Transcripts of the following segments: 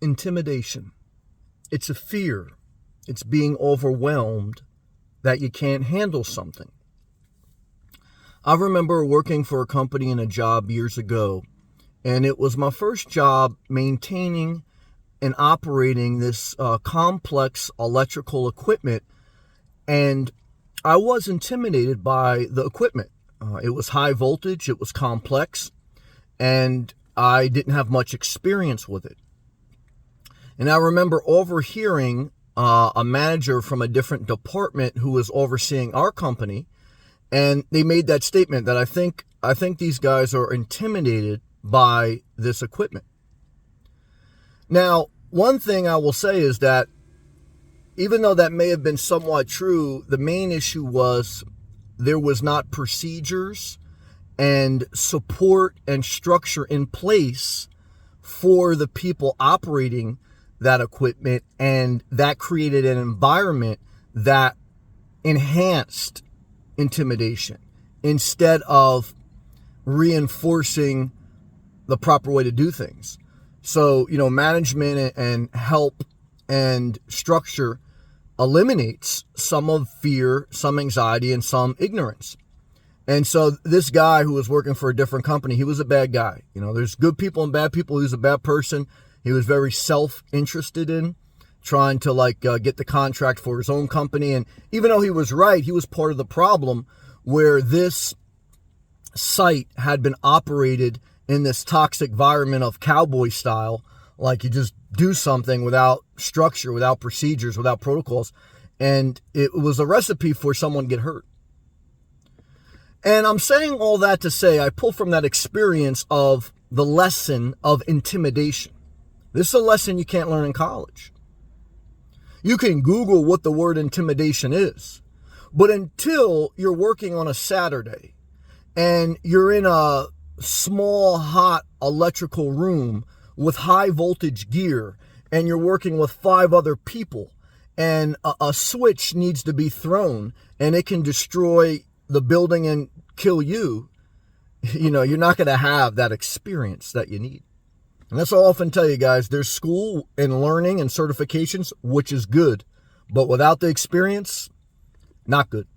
Intimidation. It's a fear. It's being overwhelmed that you can't handle something. I remember working for a company in a job years ago, and it was my first job maintaining and operating this complex electrical equipment, and I was intimidated by the equipment. It was high voltage, it was complex, and I didn't have much experience with it. And I remember overhearing a manager from a different department who was overseeing our company, and they made that statement that I think these guys are intimidated by this equipment. Now, one thing I will say is that even though that may have been somewhat true, the main issue was there was not procedures and support and structure in place for the people operating that equipment, and that created an environment that enhanced intimidation instead of reinforcing the proper way to do things. So, management and help and structure eliminates some of fear, some anxiety, and some ignorance. And so this guy who was working for a different company, he was a bad guy. There's good people and bad people. He was a bad person. He was very self-interested in trying to get the contract for his own company. And even though he was right, he was part of the problem where this site had been operated in this toxic environment of cowboy style. Like you just do something without structure, without procedures, without protocols. And it was a recipe for someone to get hurt. And I'm saying all that to say I pull from that experience of the lesson of intimidation. This is a lesson you can't learn in college. You can Google what the word intimidation is. But until you're working on a Saturday and you're in a small, hot electrical room with high voltage gear and you're working with 5 other people and a switch needs to be thrown and it can destroy the building and kill you, you're not going to have that experience that you need. And that's what I often tell you guys. There's school and learning and certifications, which is good. But without the experience, not good.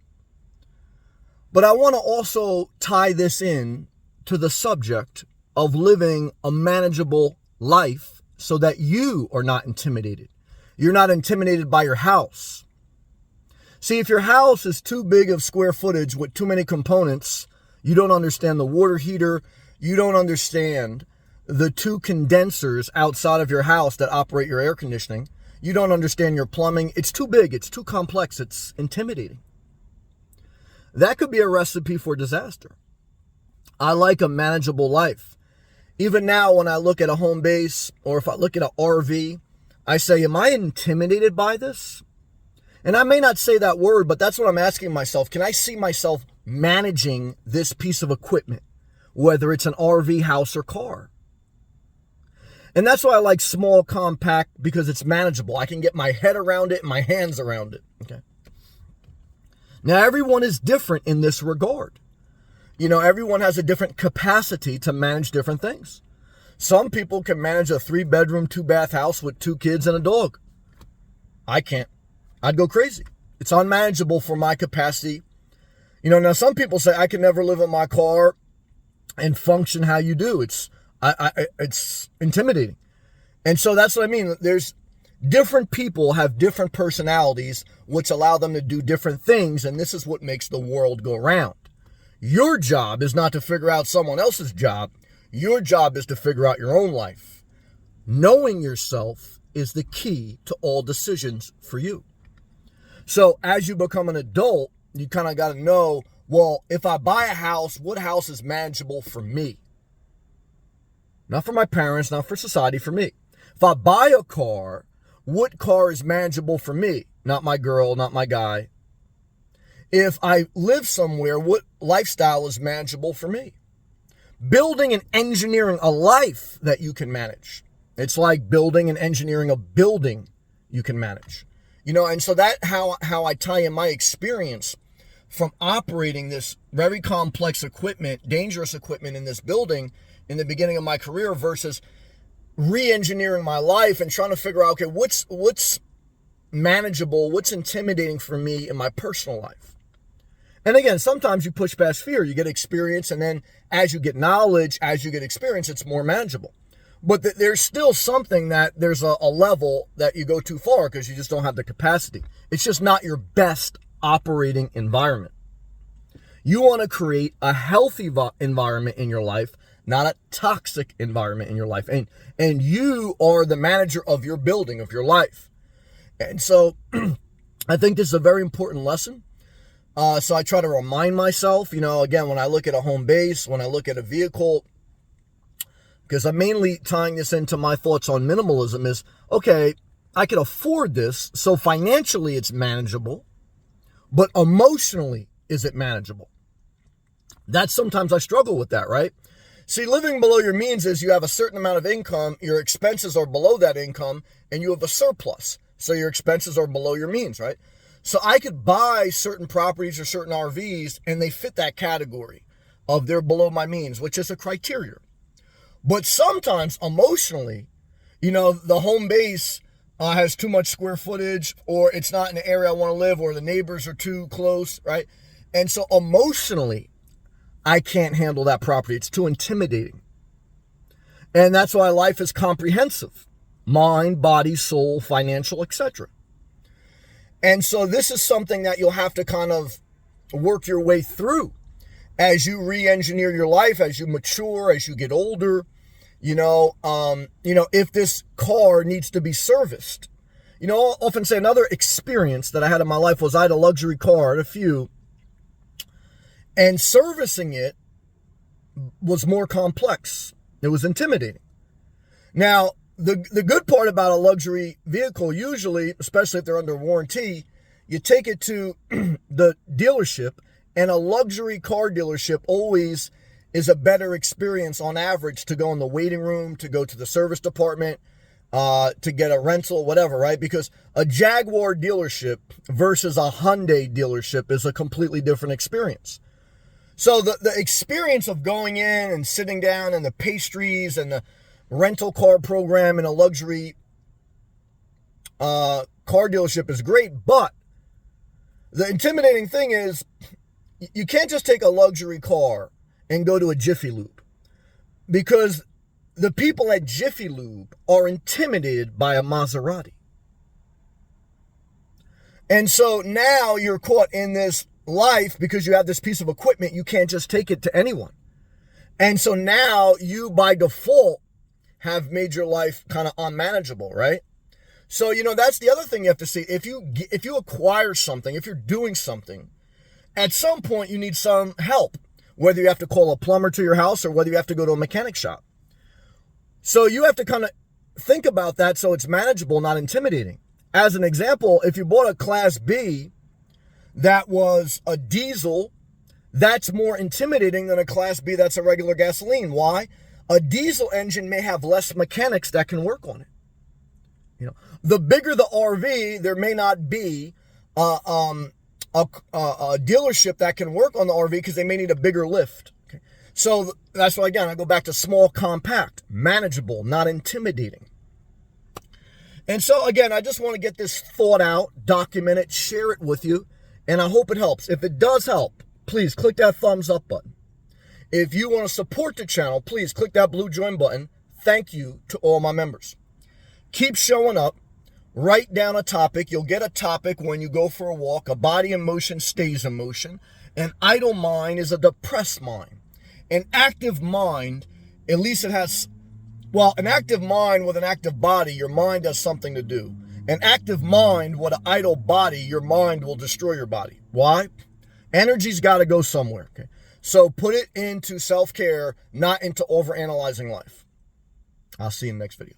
But I want to also tie this in to the subject of living a manageable life so that you are not intimidated. You're not intimidated by your house. See, if your house is too big of square footage with too many components, you don't understand the water heater, you don't understand the 2 condensers outside of your house that operate your air conditioning, you don't understand your plumbing, it's too big, it's too complex, it's intimidating. That could be a recipe for disaster. I like a manageable life. Even now when I look at a home base or if I look at an RV, I say, am I intimidated by this? And I may not say that word, but that's what I'm asking myself. Can I see myself managing this piece of equipment, whether it's an RV, house, or car? And that's why I like small, compact, because it's manageable. I can get my head around it and my hands around it. Okay. Now, everyone is different in this regard. Everyone has a different capacity to manage different things. Some people can manage a 3-bedroom, 2-bath house with 2 kids and a dog. I can't. I'd go crazy. It's unmanageable for my capacity. Now some people say I can never live in my car and function how you do. It's intimidating. And so that's what I mean. There's different people have different personalities, which allow them to do different things. And this is what makes the world go round. Your job is not to figure out someone else's job. Your job is to figure out your own life. Knowing yourself is the key to all decisions for you. So as you become an adult, you kind of got to know, well, if I buy a house, what house is manageable for me? Not for my parents, not for society, for me. If I buy a car, what car is manageable for me? Not my girl, not my guy. If I live somewhere, what lifestyle is manageable for me? Building and engineering a life that you can manage. It's like building and engineering a building you can manage. And so that how I tie in my experience from operating this very complex equipment, dangerous equipment in this building in the beginning of my career versus re-engineering my life and trying to figure out, okay, what's manageable, what's intimidating for me in my personal life. And again, sometimes you push past fear, you get experience, and then as you get knowledge, as you get experience, it's more manageable. But there's still something that there's a level that you go too far because you just don't have the capacity. It's just not your best operating environment. You want to create a healthy environment in your life, not a toxic environment in your life. And you are the manager of your building, of your life. And so I think this is a very important lesson. So I try to remind myself, again, when I look at a home base, when I look at a vehicle, because I'm mainly tying this into my thoughts on minimalism is, okay, I can afford this, so financially it's manageable, but emotionally, is it manageable? That's sometimes I struggle with that, right? See, living below your means is you have a certain amount of income, your expenses are below that income, and you have a surplus. So your expenses are below your means, right? So I could buy certain properties or certain RVs, and they fit that category of they're below my means, which is a criteria. But sometimes emotionally, the home base has too much square footage, or it's not in the area I want to live, or the neighbors are too close, right? And so emotionally, I can't handle that property. It's too intimidating. And that's why life is comprehensive. Mind, body, soul, financial, etc. And so this is something that you'll have to kind of work your way through as you re-engineer your life, as you mature, as you get older. If this car needs to be serviced. I'll often say another experience that I had in my life was I had a luxury car, a few, and servicing it was more complex. It was intimidating. Now, the good part about a luxury vehicle, usually, especially if they're under warranty, you take it to the dealership, and a luxury car dealership always is a better experience on average to go in the waiting room, to go to the service department, to get a rental, whatever, right? Because a Jaguar dealership versus a Hyundai dealership is a completely different experience. So the experience of going in and sitting down and the pastries and the rental car program in a luxury car dealership is great, but the intimidating thing is you can't just take a luxury car and go to a Jiffy Lube, because the people at Jiffy Lube are intimidated by a Maserati. And so now you're caught in this life because you have this piece of equipment. You can't just take it to anyone. And so now you by default have made your life kind of unmanageable, right? So, that's the other thing you have to see. If you acquire something, if you're doing something, at some point you need some help, whether you have to call a plumber to your house or whether you have to go to a mechanic shop. So you have to kind of think about that so it's manageable, not intimidating. As an example, if you bought a Class B that was a diesel, that's more intimidating than a Class B that's a regular gasoline. Why? A diesel engine may have less mechanics that can work on it. The bigger the RV, there may not be a dealership that can work on the RV because they may need a bigger lift. Okay. So that's why, again, I go back to small, compact, manageable, not intimidating. And so, again, I just want to get this thought out, document it, share it with you, and I hope it helps. If it does help, please click that thumbs up button. If you want to support the channel, please click that blue join button. Thank you to all my members. Keep showing up. Write down a topic. You'll get a topic when you go for a walk. A body in motion stays in motion. An idle mind is a depressed mind. An active mind, at least it has, an active mind with an active body, your mind has something to do. An active mind with an idle body, your mind will destroy your body. Why? Energy's got to go somewhere. Okay? So put it into self-care, not into overanalyzing life. I'll see you in the next video.